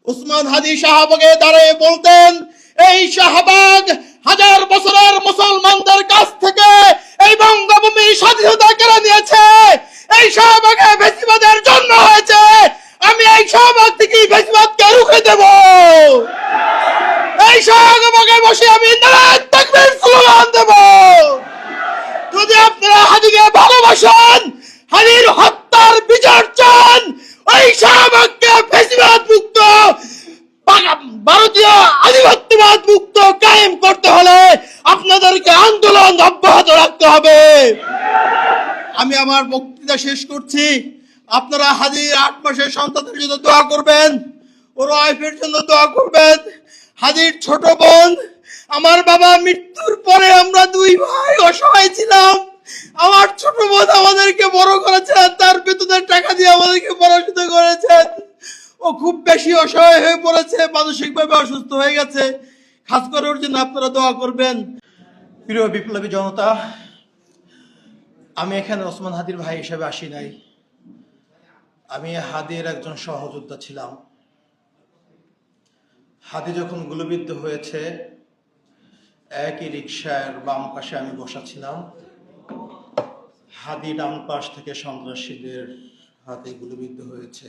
উসমান হাদি শাহবাগে দাঁড়িয়ে বলতেন, এই শাহবাগ হাজার বছরের মুসলমানদের কাছ থেকে এই বঙ্গভূমি স্বাধীনতা কেড়ে নিয়েছে। এই শাহবাগে বেশিবাদের জন্ম হয়েছে। আমি এই শাহবাগ থেকে বেশিবাদকে রুখে দেব। এই শাহবাগে বসে আমি নারায়ে তাকবীর স্লোগান দেব। যদি আপনারা হাদিকে ভালোবাসেন, হাদির হত্যার বিচার চান, ওই শাহবাগকে ফ্যাসিবাদ মুক্ত, ভারতীয় আধিপত্যবাদ মুক্ত কায়েম করতে হলে আপনাদেরকে আন্দোলন অব্যাহত রাখতে হবে। আমি আমার বক্তৃতা শেষ করছি। আপনারা হাদির 8 মাসের সন্তানের জন্য দোয়া করবেন, ওর ওয়াইফের জন্য দোয়া করবেন। হাদির ছোট বোন, আমার বাবা মৃত্যুর পরে আমরা 2 ভাই অসহায় ছিলাম। আমার ছোট বোন আমাদেরকে বড় করেছেন, তার বেতনের টাকা দিয়ে আমাদেরকে পড়াশোনা করেছেন। ও খুব বেশি অসহায় হয়ে পড়েছে, মানসিকভাবে অসুস্থ হয়ে গেছে। খাস করে ওর জন্য আপনারা দোয়া করবেন। প্রিয় বিপ্লবী জনতা, আমি এখানে ওসমান হাদির ভাই হিসেবে আসি নাই। আমি হাদির একজন সহযোদ্ধা ছিলাম। হাদি যখন গুলিবিদ্ধ হয়েছে, একই রিকশার বাম পাশে আমি বসা ছিলাম। হাদি ডান পাশ থেকে সন্ত্রাসীদের হাতে গুলিবিদ্ধ হয়েছে।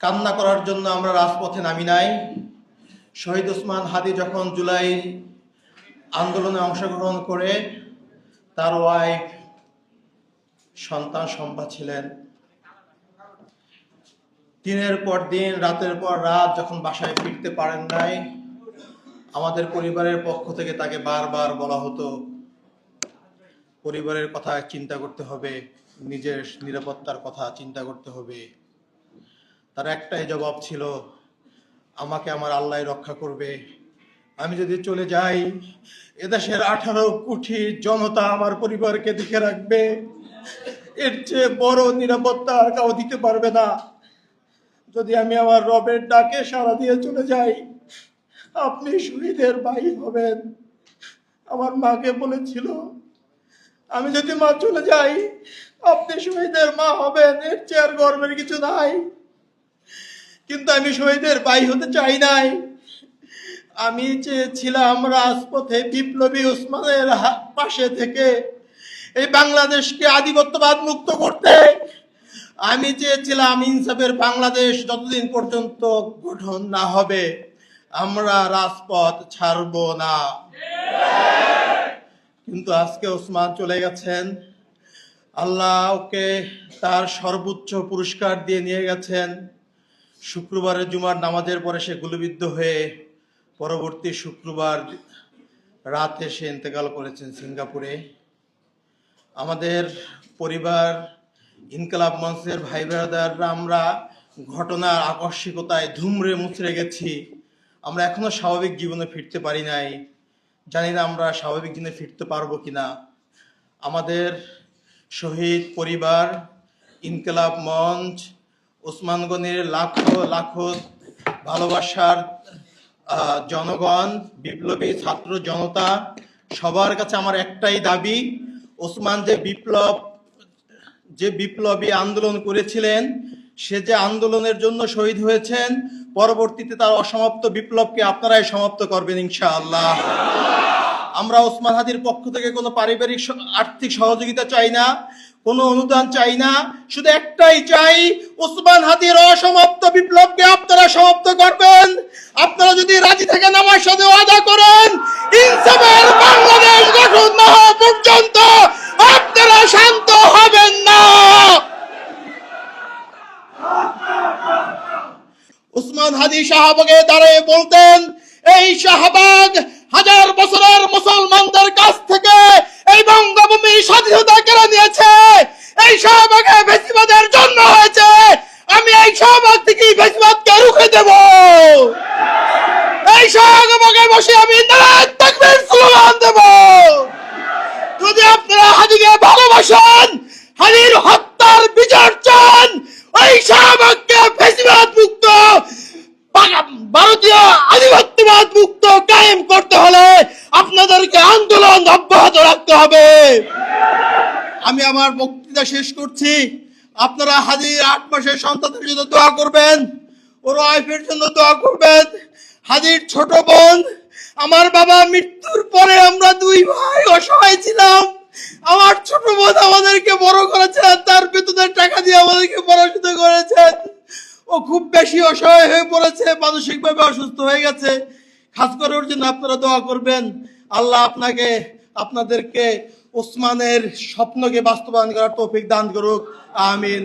কান্না করার জন্য আমরা রাজপথে নামি নাই। শহীদ ওসমান হাদি যখন জুলাই আন্দোলনে অংশগ্রহণ করে, তার ওয়াইফ, সন্তান সম্ভা ছিলেন। দিনের পর দিন, রাতের পর রাত যখন বাসায় ফিরতে পারেন নাই, আমাদের পরিবারের পক্ষ থেকে তাকে বারবার বলা হতো, পরিবারের কথা চিন্তা করতে হবে, নিজের নিরাপত্তার কথা চিন্তা করতে হবে। তার একটাই জবাব ছিল, আমাকে আমার আল্লাহ রক্ষা করবে। আমি যদি চলে যাই, এদেশের 18 কোটি জনতা আমার পরিবারকে দেখে রাখবে। এর চেয়ে বড় নিরাপত্তা আর কেউ দিতে পারবে না। যদি আমি আমার রবের ডাকে সাড়া দিয়ে চলে যাই, আপনি শহীদের ভাই হবেন। আমার মাকে বলেছিল, আমি যদি মা চলে যাই, আপনি শহীদের মা হবেন। এর চেয়ে আর গর্বের কিছু নাই। কিন্তু আমি শহীদের ভাই হতে চাই নাই। আমি চেয়েছিলাম রাজপথে বিপ্লবী ওসমানের পাশে থেকে এই বাংলাদেশকে আধিপত্যবাদ মুক্ত করতে। আমি চেয়েছিলাম ইনসাফের বাংলাদেশ যতদিন পর্যন্ত গঠন না হবে, আমরা রাজপথ ছাড়ব না। কিন্তু আজকে ওসমান চলে গেছেন। আল্লাহ ওকে তার সর্বোচ্চ পুরস্কার দিয়ে নিয়ে গেছেন। শুক্রবারে জুমার নামাজের পরে সে গুলিবিদ্ধ হয়ে পরবর্তী শুক্রবার রাতে সে ইন্তেকাল করেছেন সিঙ্গাপুরে। আমাদের পরিবার, ইনকলাব মঞ্চের ভাই ব্রাদাররা আমরা ঘটনার আকস্মিকতায় ধুমড়ে মুচড়ে গেছি। আমরা এখনো স্বাভাবিক জীবনে ফিরতে পারি নাই। জানি না আমরা স্বাভাবিক জীবনে ফিরতে পারবো কিনা। আমাদের শহীদ পরিবার, ইনকলাব মঞ্চ, ওসমানগণের লাখো লাখো ভালোবাসার জনগণ, বিপ্লবী ছাত্র জনতা, সবার কাছে আমার একটাই দাবি, ওসমান যে বিপ্লবী আন্দোলন করেছিলেন, সে যে আন্দোলনের জন্য শহীদ হয়েছেন, পরবর্তীতে তার অসমাপ্ত বিপ্লবকে আপনারাই সমাপ্ত করবেন ইনশাআল্লাহ। আমরা ওসমান হাদির পক্ষ থেকে কোনো পারিবারিক আর্থিক সহযোগিতা চাই না, কোনো অনুদান চাই না। শুধু একটাই চাই, ওসমান হাদির অসমাপ্ত বিপ্লবকে আপনারা সমাপ্ত করবেন। আপনারা যদি রাজি থাকেন, আমার সাথে ওয়াদা করেন, ইনসাফের বাংলাদেশ গঠন না হওয়া পর্যন্ত আপনারা শান্ত হবেন না। উসমান হাদি শাহবাগে দাঁড়িয়ে বলতেন, এই শাহবাগ হাজার বছরের মুসলমানদের কাছ থেকে এই বঙ্গভূমি স্বাধীনতা কেড়ে নিয়েছে। এই শাহবাগে বেশিবাদের জন্ম হয়েছে। আমি এই শাহবাগ থেকে বেশিবাদকে রুখে দেব। এই শাহবাগে বসে আমি নারায়ে তাকবীর স্লোগান দেব। যদি আপনারা হাদিকে ভালোবাসেন, হাদির হত্যার বিচার চান, ওই শাহবাগকে ফ্যাসিবাদ মুক্ত, ভারতীয় আধিপত্যবাদ মুক্ত কায়েম করতে হলে আপনাদেরকে আন্দোলন অব্যাহত রাখতে হবে। আমি আমার বক্তৃতা শেষ করছি। আপনারা হাজির 8 মাসের সন্তানের জন্য দোয়া করবেন, ওর ওয়াইফের জন্য দোয়া করবেন। হাজির ছোট বোন, আমার বাবা মৃত্যুর পরে আমরা 2 ভাই অসহায় ছিলাম। আমার ছোট বোন আমাদেরকে বড় করেছেন, তার বেতনের টাকা দিয়ে আমাদেরকে পড়াশোনা করেছেন। ও খুব বেশি অসহায় হয়ে পড়েছে, মানসিকভাবে অসুস্থ হয়ে গেছে। খাস করে ওর জন্য আপনারা দোয়া করবেন। আল্লাহ আপনাদেরকে ওসমানের স্বপ্নকে বাস্তবায়ন করার তৌফিক দান করুক। আমিন।